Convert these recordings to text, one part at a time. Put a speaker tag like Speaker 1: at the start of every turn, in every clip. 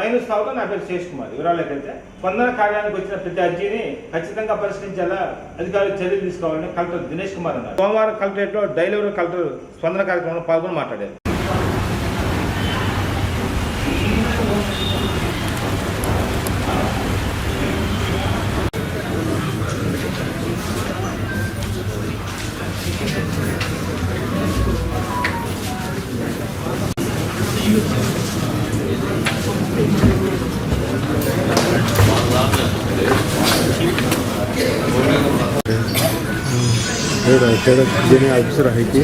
Speaker 1: Minus కావడం నా పేరు శేష్ కుమార్. వివరాలకు వెళ్తే స్పందన కార్యాలయానికి వచ్చిన ప్రతి అర్జీని ఖచ్చితంగా పరిష్కరించేలా అధికారులు చర్యలు తీసుకోవాలని కలెక్టర్ దినేష్ కుమార్ అన్నారు. సోమవారం కలెక్టరేట్లో డైలీ కలెక్టర్ స్పందన కార్యక్రమంలో పాల్గొని మాట్లాడారు.
Speaker 2: Ada jenis abisar itu,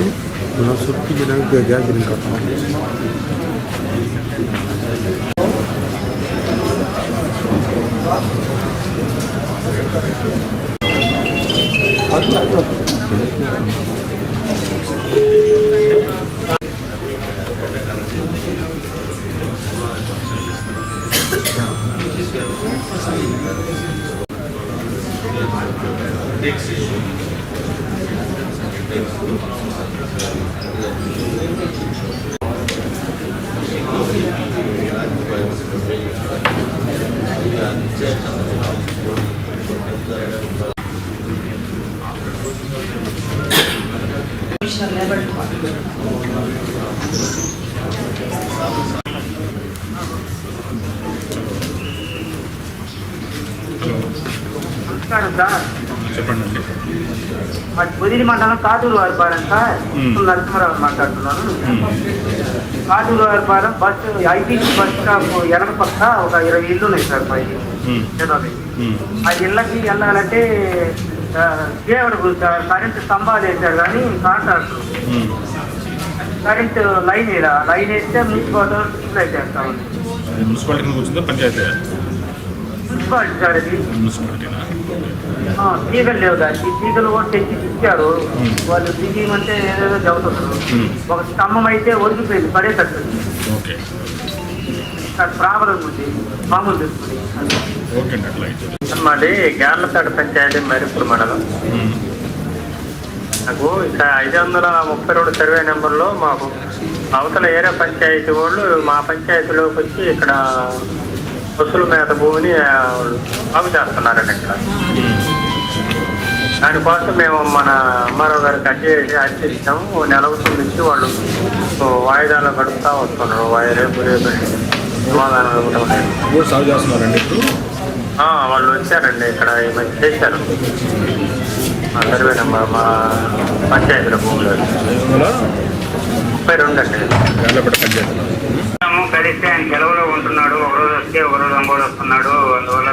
Speaker 2: masuk ke jenis kerja jenis kapal.
Speaker 3: చెప్పండి.
Speaker 4: పొదిలి మండలం కాటూరు వారిపాలెం సార్. నరసింహారావు మాట్లాడుతున్నాను. Katuru Varipalem bus ITC bus stop వెనక పక్క ఒక 20 ఇళ్ళు ఉన్నాయి సార్. ఆ ఇళ్ళకి వెళ్ళాలంటే దేవుడు సార్ కరెంటు స్తంభాలు వేసారు కానీ కాంట్రాక్టర్ కరెంటు లైన్ వేస్తే మున్సిపాలిటీ సప్లై చేస్తాం.
Speaker 3: మున్సిపాలిటీ వచ్చిందా పంచాయతీ?
Speaker 4: మున్సిపాలిటీ సార్ ఇది.
Speaker 3: మున్సిపాలిటీనా?
Speaker 4: తీగలు లేవు దానికి. తీగలు కూడా తెచ్చి ఇచ్చారు. వాళ్ళు దిగమంటే ఏదేదో చదువుతున్నారు. ఒక స్తంభం అయితే ఒరిగిపోయింది, పడేటట్టు.
Speaker 3: ఓకే
Speaker 4: సార్ ప్రాబ్లం ఉంది, మామూలు తీసుకుని.
Speaker 5: మాది గ్యార్లపేట పంచాయతీ మరిపుల మండలం. నాకు ఇక్కడ 532 సర్వే నెంబర్లో మాకు అవతల ఏరియా పంచాయతీ వాళ్ళు మా పంచాయతీలోకి వచ్చి ఇక్కడ పశువుల మేత భూమిని సాగు చేస్తున్నారండి. ఇక్కడ దానికోసం మేము మన అమ్మారావు గారికి అర్జీ ఇచ్చాము. నెల నుంచి వాళ్ళు వాయిదాలు గడుపుతా వస్తున్నారు. రేపు సమాధానం
Speaker 3: సాగు చేస్తున్నారండి ఇప్పుడు.
Speaker 5: వాళ్ళు వచ్చారండి ఇక్కడ ఈ మధ్య చేశారు. మా సర్వే నెంబర్ మా పంచాయతీల భూమిలో 32 అండి. కలిస్తే ఆయన సెలవులో ఉంటున్నాడు. ఒకరోజు వస్తే ఒకరోజు ఇంకోటి వస్తున్నాడు. అందువల్ల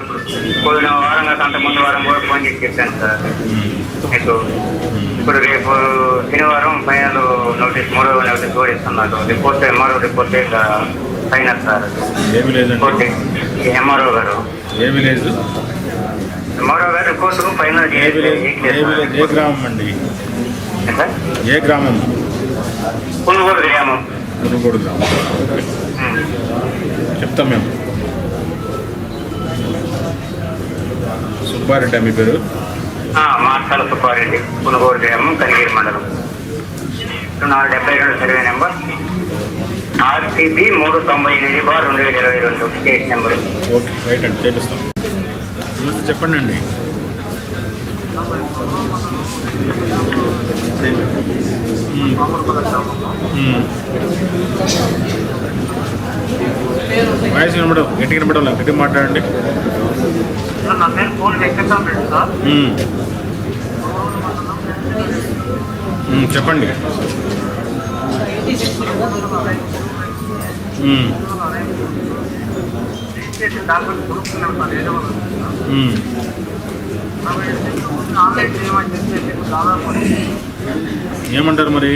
Speaker 5: ఇప్పుడు వారంగా అంత ముందు వారం కూడా ఫోన్ చేసి చెప్పాను సార్ మీకు. ఇప్పుడు రేపు శనివారం ఫైనల్ నోటీస్, 3వ నోటీస్ కూడా ఇస్తున్నారు. Report MRO report final sir. MRO గారు ఎంఆర్ఓ గారు రిపోర్ట్ ఫైనల్
Speaker 3: ఏ గ్రామం అండి? ఏ గ్రామం?
Speaker 5: పునుగోడు గ్రామం.
Speaker 3: పునుగోడు గ్రామం. చెప్తాం మేము. సుబ్బారెడ్డి మీ పేరు?
Speaker 5: మార్చాల సుబ్బారెడ్డి, పునుగోడు గ్రామం, కనిగిరి మండలం. 72 survey number RTB 398/2022 state number.
Speaker 3: Okay right అండి, చేపిస్తాం. చెప్పండి అండి. వాయిస్ వినబడం, గట్టి వినబడం, గట్టి మాట్లాడండి.
Speaker 4: నా పేరు ఫోన్ వెంకటరామరెడ్డి సార్.
Speaker 3: చెప్పండి. ఏమంటారు మరి?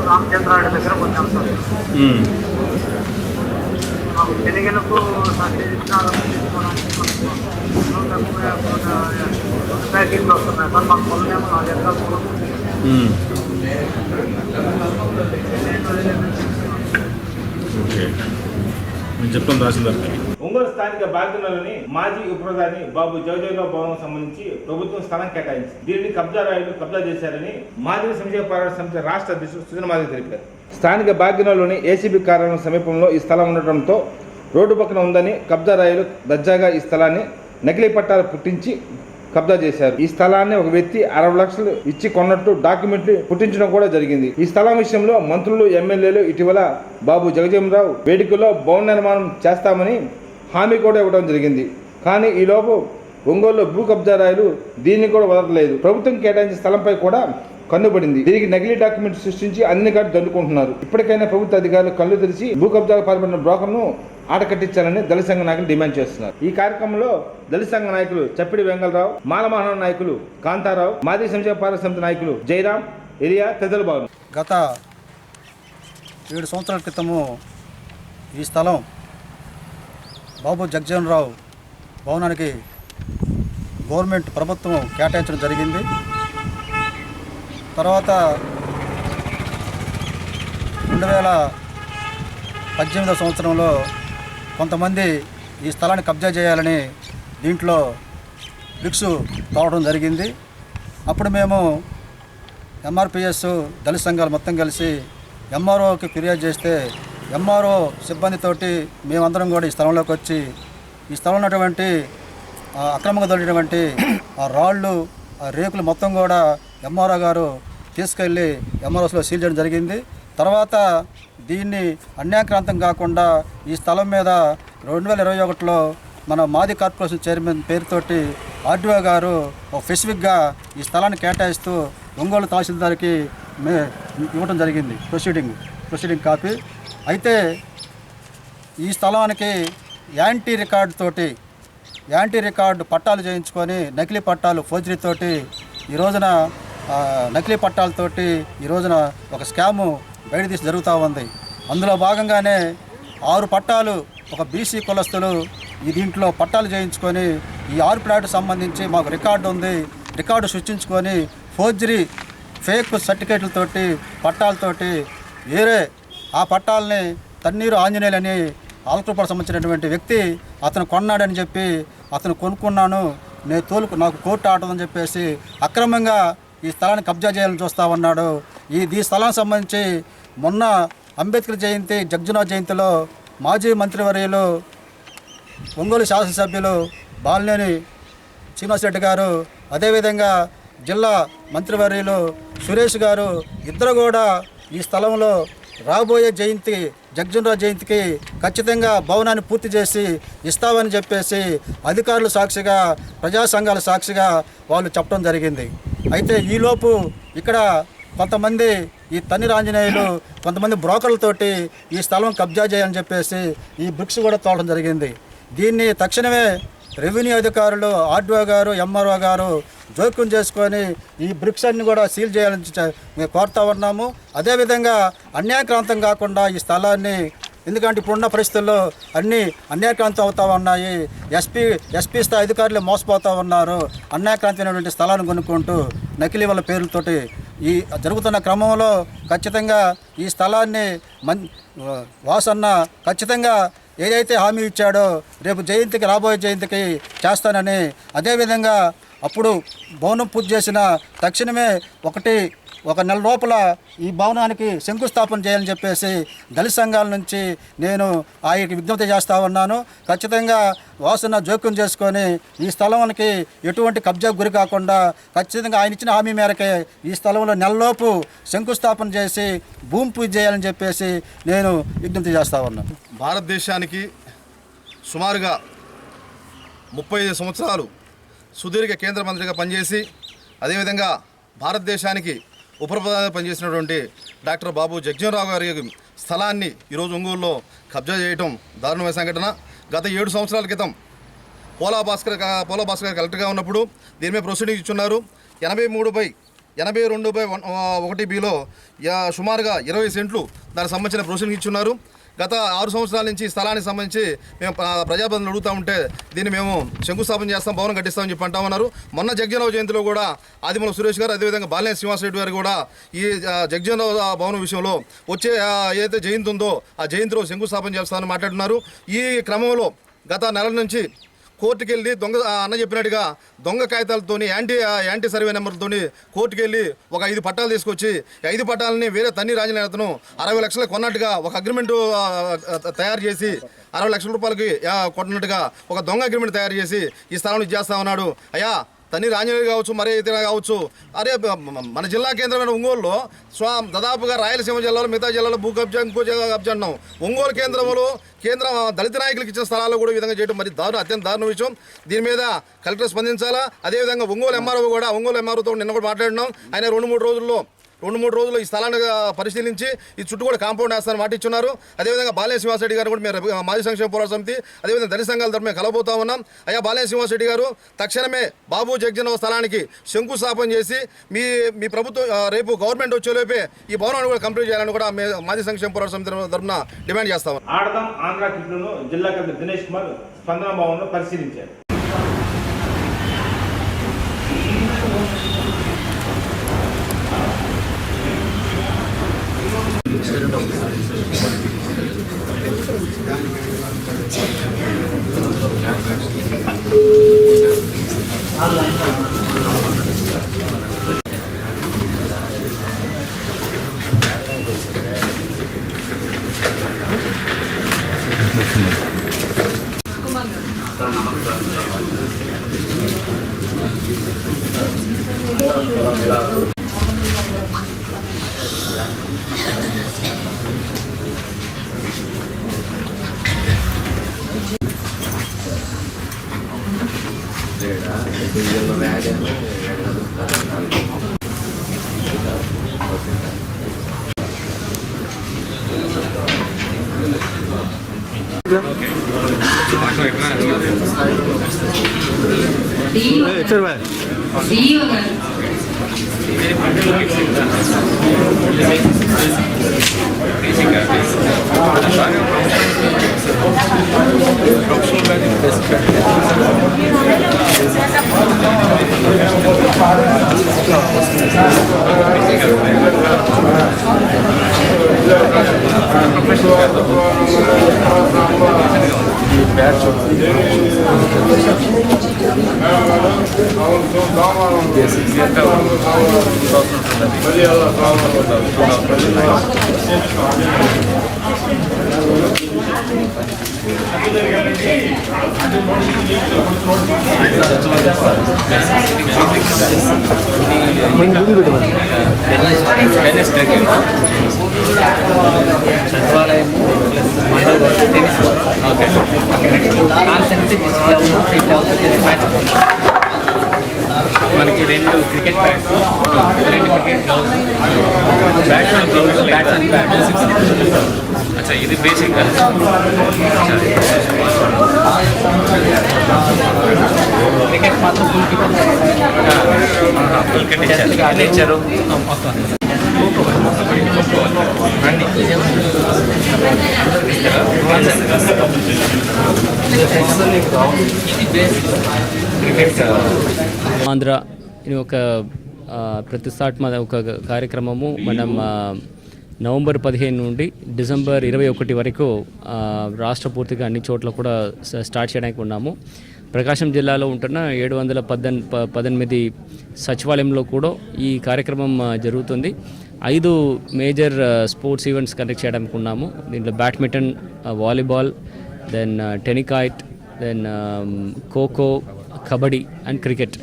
Speaker 4: రామచంద్రారెడ్డి దగ్గర కొంచెం శనిగలకు ప్యాకెట్లు వస్తున్నాయి సార్. మాకు పొలమేమో 4 ఎకరాలు పొలం.
Speaker 3: ఓకే, చెప్తాను తహసీల్దార్.
Speaker 1: ఒంగోలు స్థానిక బాగ్యనలోని మాజీ ఉప ప్రధాని బాబు జగజీవనరావు భవనం సంబంధించి ప్రభుత్వం స్థలం కేటాయించి దీనిని కబ్జా చేశారని మాజీ సంక్షేమ పోరాట సమితి రాష్ట్ర అధ్యక్షుడు సుజన మాదిగ తెలిపారు. స్థానిక బాగ్యనలోని ఏసీబీ కార్యాలయం సమీపంలో ఈ స్థలం ఉండటంతో రోడ్డు పక్కన ఉందని కబ్జారాయులు దర్జాగా ఈ స్థలాన్ని నకిలీ పట్టాలు పుట్టించి కబ్జా చేశారు. ఈ స్థలాన్ని ఒక వ్యక్తి 60 లక్షలు ఇచ్చి కొన్నట్టు డాక్యుమెంట్లు పుట్టించడం కూడా జరిగింది. ఈ స్థలం విషయంలో మంత్రులు, ఎమ్మెల్యేలు ఇటీవల బాబు జగజీవనరావు వేదికలో భవన నిర్మాణం చేస్తామని హామీ కూడా ఇవ్వడం జరిగింది. కానీ ఈలోపు ఒంగోలులో భూ కబ్జారాయులు దీన్ని కూడా వదలలేదు. ప్రభుత్వం కేటాయించిన స్థలంపై కూడా కన్నుబడింది. దీనికి నకిలీ డాక్యుమెంట్ సృష్టించి అన్ని కాదు దండుకుంటున్నారు. ఇప్పటికైనా ప్రభుత్వ అధికారులు కళ్ళు తెరిచి భూ కబ్జాకు పాల్పడిన బ్రోకర్ను ఆట కట్టించాలని దళిత సంఘ నాయకులు డిమాండ్ చేస్తున్నారు. ఈ కార్యక్రమంలో దళిత సంఘ నాయకులు చప్పిడి వెంగళరావు, మాలమహన నాయకులు కాంతారావు, మాజీ సంక్షేమ పోరాట సమితి నాయకులు జయరాం, ఎరియా తదితరులు బాగున్నారు.
Speaker 6: గత 7 సంవత్సరాల క్రితము ఈ స్థలం బాబు జగజీవనరావు భవనానికి గవర్నమెంట్ ప్రభుత్వం కేటాయించడం జరిగింది. తర్వాత 2018 సంవత్సరంలో కొంతమంది ఈ స్థలాన్ని కబ్జా చేయాలని దీంట్లో బ్రిక్స్ తోవడం జరిగింది. అప్పుడు మేము ఎంఆర్పిఎస్ దళిత సంఘాలు మొత్తం కలిసి ఎంఆర్ఓకి ఫిర్యాదు చేస్తే ఎంఆర్ఓ సిబ్బందితోటి మేమందరం కూడా ఈ స్థలంలోకి వచ్చి ఈ స్థలంలో ఉన్నటువంటి అక్రమంగా దొరికినటువంటి ఆ రాళ్ళు, ఆ రేకులు మొత్తం కూడా ఎంఆర్ఓ గారు తీసుకెళ్ళి ఎంఆర్ఓస్లో సీల్ చేయడం జరిగింది. తర్వాత దీన్ని అన్యాక్రాంతం కాకుండా ఈ స్థలం మీద 2021లో మన మాది కార్పొరేషన్ చైర్మన్ పేరుతోటి ఆర్డీఓ గారు ఒక స్పెసిఫిక్గా ఈ స్థలాన్ని కేటాయిస్తూ ఒంగోలు తహసీల్దార్కి ఇవ్వడం జరిగింది ప్రొసీడింగ్ కాపీ. అయితే ఈ స్థలానికి యాంటీ రికార్డు పట్టాలు చేయించుకొని నకిలీ పట్టాలు ఫోర్జరీతోటి ఈ రోజున నకిలీ పట్టాలతోటి ఈ రోజున ఒక స్కాము బయట తీసి జరుగుతూ ఉంది. అందులో భాగంగానే 6 పట్టాలు ఒక బీసీ కులస్తులు ఈ దీంట్లో పట్టాలు చేయించుకొని ఈ 6 ప్లాట్ సంబంధించి మాకు రికార్డు ఉంది, రికార్డు సృష్టించుకొని ఫోర్జరీ ఫేక్ సర్టిఫికేట్లతోటి పట్టాలతోటి వేరే ఆ పట్టాలని తన్నీరు ఆంజనేయులు అని ఆలకూరుపాడు సంబంధించినటువంటి వ్యక్తి అతను కొన్నాడని చెప్పి అతను కొనుక్కున్నాను, నాకు కోర్టు ఆటదని చెప్పేసి అక్రమంగా ఈ స్థలాన్ని కబ్జా చేయాలని చూస్తూ ఉన్నాడు. ఈ స్థలానికి సంబంధించి మొన్న అంబేద్కర్ జయంతి, జగ్జీవనరావు జయంతిలో మాజీ మంత్రివర్యులు ఒంగోలు శాసనసభ్యులు బాలినేని శ్రీనివాసరెడ్డి గారు, అదేవిధంగా జిల్లా మంత్రివర్యులు సురేష్ గారు ఇద్దరు కూడా ఈ స్థలంలో రాబోయే జగ్జీవనరావు జయంతికి ఖచ్చితంగా భవనాన్ని పూర్తి చేసి ఇస్తామని చెప్పేసి అధికారుల సాక్షిగా, ప్రజా సంఘాల సాక్షిగా వాళ్ళు చెప్పడం జరిగింది. అయితే ఈలోపు ఇక్కడ కొంతమంది ఈ తన్నీరు ఆంజనేయులు కొంతమంది బ్రోకర్లతోటి ఈ స్థలం కబ్జా చేయాలని చెప్పేసి ఈ బ్రిక్స్ కూడా తోలడం జరిగింది. దీన్ని తక్షణమే రెవెన్యూ అధికారులు, ఆర్డీఓ గారు, ఎంఆర్ఓ గారు జోక్యం చేసుకొని ఈ బ్రిక్స్ అన్ని కూడా సీల్ చేయాలని మేము కోరుతా ఉన్నాము. అదేవిధంగా అన్యాయక్రాంతం కాకుండా ఈ స్థలాన్ని, ఎందుకంటే ఇప్పుడున్న పరిస్థితుల్లో అన్నీ అన్యాయక్రాంతం అవుతూ ఉన్నాయి. ఎస్పీ స్థాయి అధికారులు మోసపోతూ ఉన్నారు. అన్యాయక్రాంతమైనటువంటి స్థలాన్ని కొనుక్కుంటూ నకిలీ వాళ్ళ పేర్లతోటి ఈ జరుగుతున్న క్రమంలో ఖచ్చితంగా ఈ స్థలాన్ని వాసన్న ఖచ్చితంగా ఏదైతే హామీ ఇచ్చాడో రేపు రాబోయే జయంతికి చేస్తానని, అదేవిధంగా అప్పుడు భవనం పూర్తి చేసిన తక్షణమే ఒక నెల లోపల ఈ భవనానికి శంకుస్థాపన చేయాలని చెప్పేసి దళిత సంఘాల నుంచి నేను ఆయనకి విజ్ఞప్తి చేస్తూ ఉన్నాను. ఖచ్చితంగా వాసన జోక్యం చేసుకొని ఈ స్థలానికి ఎటువంటి కబ్జాకు గురి కాకుండా ఖచ్చితంగా ఆయన ఇచ్చిన హామీ మేరకే ఈ స్థలంలో నెలలోపు శంకుస్థాపన చేసి భూమి పూజ చేయాలని చెప్పేసి నేను విజ్ఞప్తి చేస్తూ ఉన్నాను.
Speaker 7: భారతదేశానికి సుమారుగా 35 సంవత్సరాలు సుదీర్ఘ కేంద్ర మంత్రిగా పనిచేసి అదేవిధంగా భారతదేశానికి ఉప ప్రధానిగా పనిచేసినటువంటి డాక్టర్ బాబు జగజీవనరావు గారి స్థలాన్ని ఈరోజు ఒంగోలులో కబ్జా చేయడం దారుణమైన సంఘటన. గత 7 సంవత్సరాల క్రితం పోలా భాస్కర్ కలెక్టర్గా ఉన్నప్పుడు దీని మీద ప్రొసీడింగ్ ఇచ్చున్నారు. 83/82/1 బిలో సుమారుగా 20 సెంట్లు దానికి సంబంధించిన ప్రొసీడింగ్ ఇచ్చున్నారు. గత 6 సంవత్సరాల నుంచి ఈ స్థలానికి సంబంధించి మేము ప్రజాప్రతినిధులు అడుగుతూ ఉంటే దీన్ని మేము శంకుస్థాపన చేస్తాం, భవనం కట్టిస్తామని చెప్పి అంటా ఉన్నారు. మొన్న జగ్జీవనరావు జయంతిలో కూడా ఆదిమూల సురేష్ గారు, అదేవిధంగా బాలినేని శ్రీనివాసరెడ్డి గారు కూడా ఈ జగ్జీవనరావు భవనం విషయంలో వచ్చే ఏదైతే జయంతి ఉందో ఆ జయంతిలో శంకుస్థాపన చేస్తామని మాట్లాడుతున్నారు. ఈ క్రమంలో గత నెల నుంచి కోర్టుకు వెళ్ళి దొంగ అన్న చెప్పినట్టుగా దొంగ కాగితాలతోని యాంటీ సర్వే నెంబర్లతోని కోర్టుకు వెళ్ళి ఒక 5 పట్టాలు తీసుకొచ్చి 5 పట్టాలని వేరే తన్ని రాజుల అతను 60 లక్షలు కొన్నట్టుగా ఒక అగ్రిమెంట్ తయారు చేసి 60 లక్షల రూపాయలకి కొట్టినట్టుగా ఒక దొంగ అగ్రిమెంట్ తయారు చేసి ఈ స్థలంలో ఇచ్చేస్తా ఉన్నాడు. అయ్యా తన్ని రాంజనేయులు కావచ్చు, మరే ఇతర కావచ్చు, అరే మన జిల్లా కేంద్రమైన ఒంగోలులో దాదాపుగా రాయలసీమ జిల్లాలో మిగతా జిల్లాలో భూ కబ్జా ఇంకో కబ్జా అన్నాం. ఒంగోలు కేంద్రంలో దళిత నాయకులకు ఇచ్చిన స్థలాల్లో కూడా ఈ విధంగా చేయడం మరి అత్యంత దారుణ విషయం. దీని మీద కలెక్టర్ స్పందించాలా. అదేవిధంగా ఒంగోలు ఎంఆర్ఓతో నిన్న కూడా మాట్లాడినాం. ఆయన 2-3 రోజుల్లో ఈ స్థలాన్ని పరిశీలించి ఈ చుట్టూ కూడా కాంపౌండ్ వేస్తారని మాట ఇచ్చున్నారు. అదేవిధంగా బాలినేని శ్రీనివాసరెడ్డి గారు కూడా మేము మాజీ సంక్షేమ పోరాట సమితి అదేవిధంగా దళిత సంఘాల తరఫున మేము కలబోతా ఉన్నాం. అయ్యా బాలినేని శ్రీనివాసరెడ్డి గారు తక్షణమే బాబు జగ్జీవనరావు స్థలానికి శంకుస్థాపన చేసి మీ ప్రభుత్వం రేపు గవర్నమెంట్ వచ్చేలోపే ఈ భవనాన్ని కూడా కంప్లీట్ చేయాలని కూడా మాజీ సంక్షేమ పోరాట సమితి తరఫున డిమాండ్ చేస్తాం.
Speaker 1: ఆడదాం ఆంధ్ర కిట్లను జిల్లా కలెక్టర్ దినేష్ కుమార్ స్పందన భవన్లో పరిశీలించారు.
Speaker 8: మనకి 2 cricket bats, 2 cricket bats and bats. అచ్చా, ఇది బేసిక్ క్రికెట్ మాత్రం ఫుల్ క్రికెట్ నేచరు
Speaker 9: ఆంధ్ర ఇది ఒక ప్రతిష్టాత్మక ఒక కార్యక్రమము. మనం నవంబర్ 15 నుండి డిసెంబర్ 21 వరకు రాష్ట్ర పూర్తిగా అన్ని చోట్ల కూడా స్టార్ట్ చేయడానికి ఉన్నాము. ప్రకాశం జిల్లాలో ఉంటున్న 718 సచివాలయంలో కూడా ఈ కార్యక్రమం జరుగుతుంది. 5 మేజర్ స్పోర్ట్స్ ఈవెంట్స్ కండక్ట్ చేయడానికి ఉన్నాము. దీంట్లో badminton, volleyball, then tenikoit, then kho kho, kabaddi and cricket.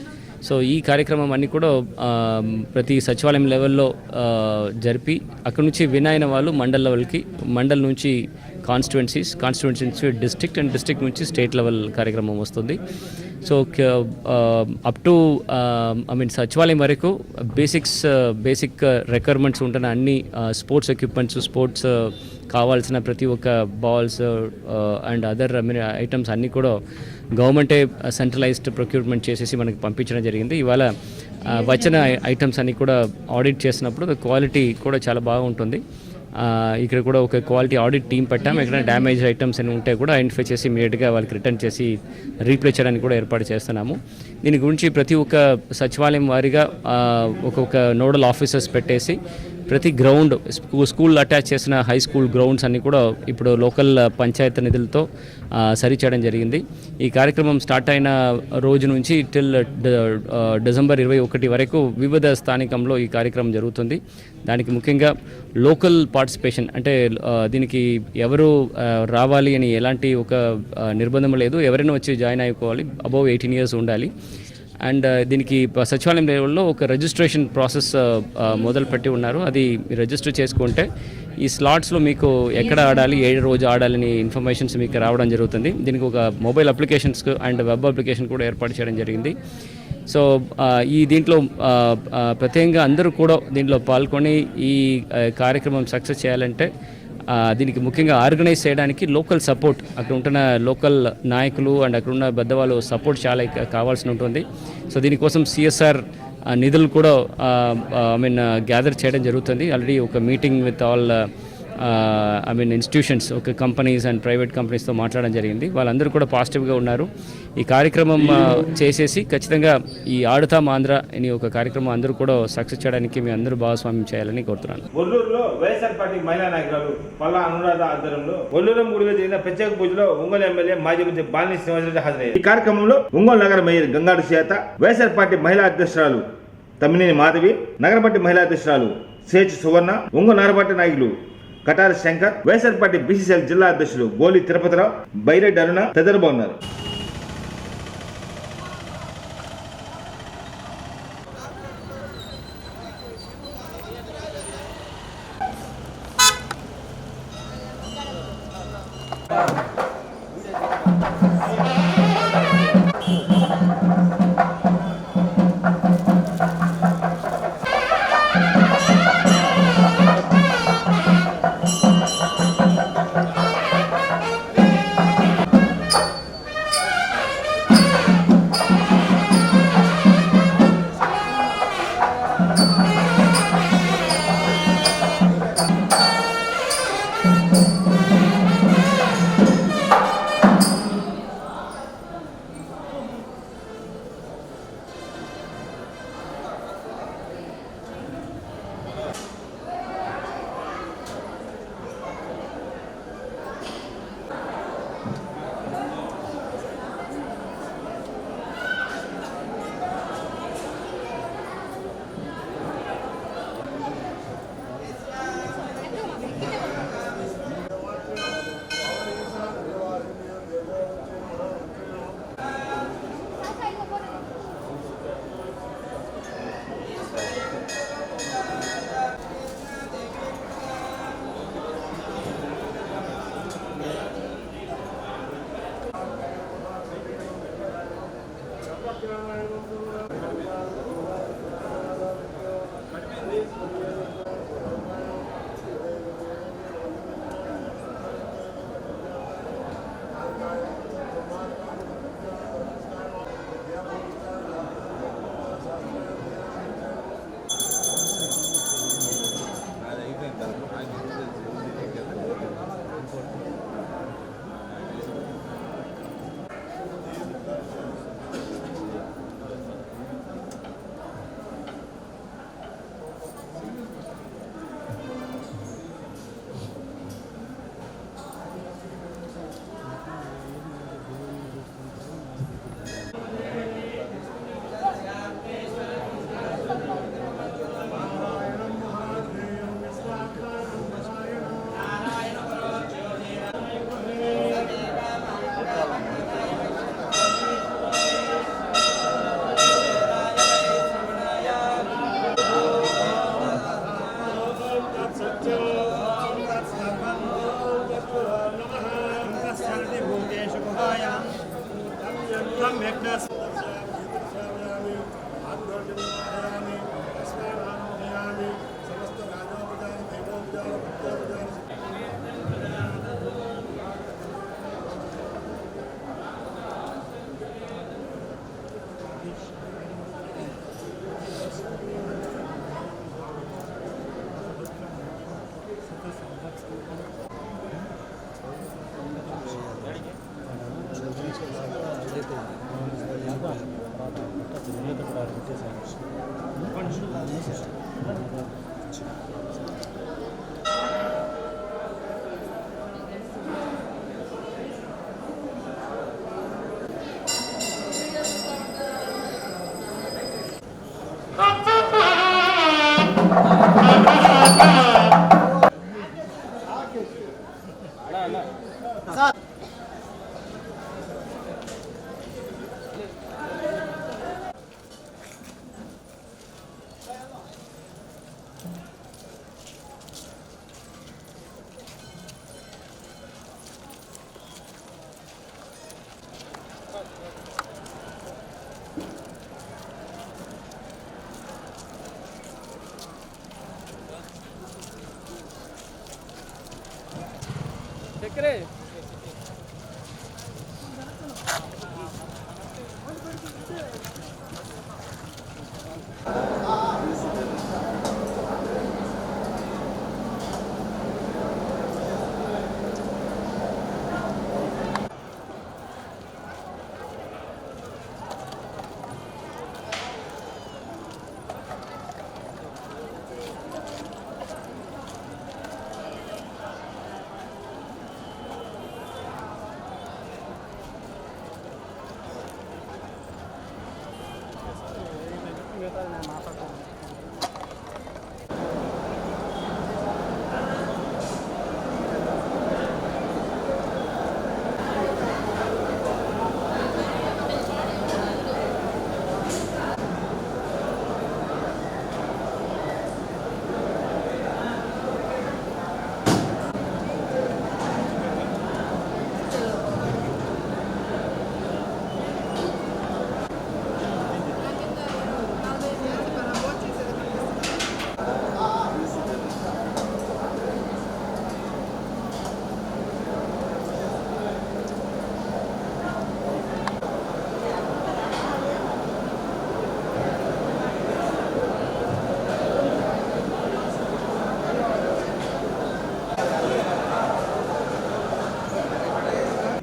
Speaker 9: So ఈ కార్యక్రమం అన్నీ కూడా ప్రతి సచివాలయం లెవెల్లో జరిపి అక్కడ నుంచి విన్ అయిన వాళ్ళు మండల్ లెవెల్కి, మండల్ నుంచి కాన్స్టిట్యున్సీ డిస్ట్రిక్ట్ అండ్ డిస్ట్రిక్ట్ నుంచి స్టేట్ లెవెల్ కార్యక్రమం వస్తుంది. సో అప్ టు సచివాలయం వరకు బేసిక్ రిక్వైర్మెంట్స్ ఉంటున్న అన్ని స్పోర్ట్స్ ఎక్విప్మెంట్స్, స్పోర్ట్స్ కావాల్సిన ప్రతి ఒక్క బాల్స్ అండ్ అదర్ ఐటమ్స్ అన్నీ కూడా గవర్నమెంటే సెంట్రలైజ్డ్ ప్రొక్యూర్మెంట్ చేసేసి మనకి పంపించడం జరిగింది. ఇవాళ వచ్చిన ఐటమ్స్ అన్నీ కూడా ఆడిట్ చేసినప్పుడు క్వాలిటీ కూడా చాలా బాగుంటుంది. ఇక్కడ కూడా ఒక క్వాలిటీ ఆడిట్ టీం పెట్టాం. ఎక్కడైనా డ్యామేజ్ ఐటమ్స్ అని ఉంటే కూడా ఐడెంటిఫై చేసి ఇమీడియట్గా వాళ్ళకి రిటర్న్ చేసి రీప్లేస్ చేయడానికి కూడా ఏర్పాటు చేస్తున్నాము. దీని గురించి ప్రతి ఒక్క సచివాలయం వారీగా ఒక్కొక్క నోడల్ ఆఫీసర్స్ పెట్టేసి ప్రతి గ్రౌండ్ స్కూల్ అటాచ్ చేసిన హై స్కూల్ గ్రౌండ్స్ అన్నీ కూడా ఇప్పుడు లోకల్ పంచాయతీ నిధులతో సరిచేయడం జరిగింది. ఈ కార్యక్రమం స్టార్ట్ అయిన రోజు నుంచి టిల్ డిసెంబర్ 21 వరకు వివిధ స్థానికంలో ఈ కార్యక్రమం జరుగుతుంది. దానికి ముఖ్యంగా లోకల్ పార్టిసిపేషన్, అంటే దీనికి ఎవరు రావాలి అని ఎలాంటి ఒక నిర్బంధం లేదు. ఎవరైనా వచ్చి జాయిన్ అయిపోవాలి, అబౌవ్ 18 years ఉండాలి. అండ్ దీనికి సచివాలయం లెవెల్లో ఒక రిజిస్ట్రేషన్ ప్రాసెస్ మొదలుపెట్టి ఉన్నారు. అది రిజిస్టర్ చేసుకుంటే ఈ స్లాట్స్లో మీకు ఎక్కడ ఆడాలి, ఏ రోజు ఆడాలని ఇన్ఫర్మేషన్స్ మీకు రావడం జరుగుతుంది. దీనికి ఒక mobile applications and web application కూడా ఏర్పాటు చేయడం జరిగింది. సో ఈ దీంట్లో ప్రత్యేకంగా అందరూ కూడా దీంట్లో పాల్గొని ఈ కార్యక్రమం సక్సెస్ చేయాలంటే దీనికి ముఖ్యంగా ఆర్గనైజ్ చేయడానికి లోకల్ సపోర్ట్, అక్కడ ఉంటున్న లోకల్ నాయకులు అండ్ అక్కడ ఉన్న పెద్దవాళ్ళు సపోర్ట్ చాలా కావాల్సి ఉంటుంది. సో దీనికోసం CSR నిధులు కూడా గ్యాదర్ చేయడం జరుగుతుంది. ఆల్రెడీ ఒక మీటింగ్ విత్ ఆల్ ఇన్స్టిట్యూషన్స్, ఒక కంపెనీస్ అండ్ ప్రైవేట్ కంపెనీస్తో మాట్లాడడం జరిగింది. వాళ్ళందరూ కూడా పాజిటివ్గా ఉన్నారు. ఈ కార్యక్రమం చేసేసి ఖచ్చితంగా ఈ ఆడుతాం ఆంధ్ర అని ఒక కార్యక్రమం అందరూ కూడా సక్సెస్ చేయడానికి మీ అందరూ భాగస్వామ్యం చేయాలని కోరుతున్నాను.
Speaker 1: ఒల్లూరులో వైఎస్ఆర్ పార్టీ మహిళా నాయకురాలు పల్లా అనురాధ ఆధ్వర్యంలో ఒల్లూరు గుడిలో జరిగిన ప్రత్యేక పూజలో ఒంగోలు ఎమ్మెల్యే మాజీ మంత్రి బాలినేని శ్రీనివాసరెడ్డి హాజరయ్యారు. ఈ కార్యక్రమంలో ఒంగోలు నగర మేయర్ గంగాడు సుజాత, వైఎస్ఆర్ పార్టీ మహిళా అధ్యక్షురాలు తమ్మినేని మాధవి, నగర పార్టీ మహిళా అధ్యక్షురాలు సేచు సువర్ణ, ఒంగోలు నగరపార్టీ నాయకులు కటారి శంకర్, వైఎస్ఆర్ పార్టీ BCCL జిల్లా అధ్యక్షులు గోలి తిరుపతిరావు, బైరెడ్డి అరుణ తదితరులు ఉన్నారు.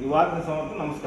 Speaker 1: ఈ వార్త సమర్థం నమస్కారం.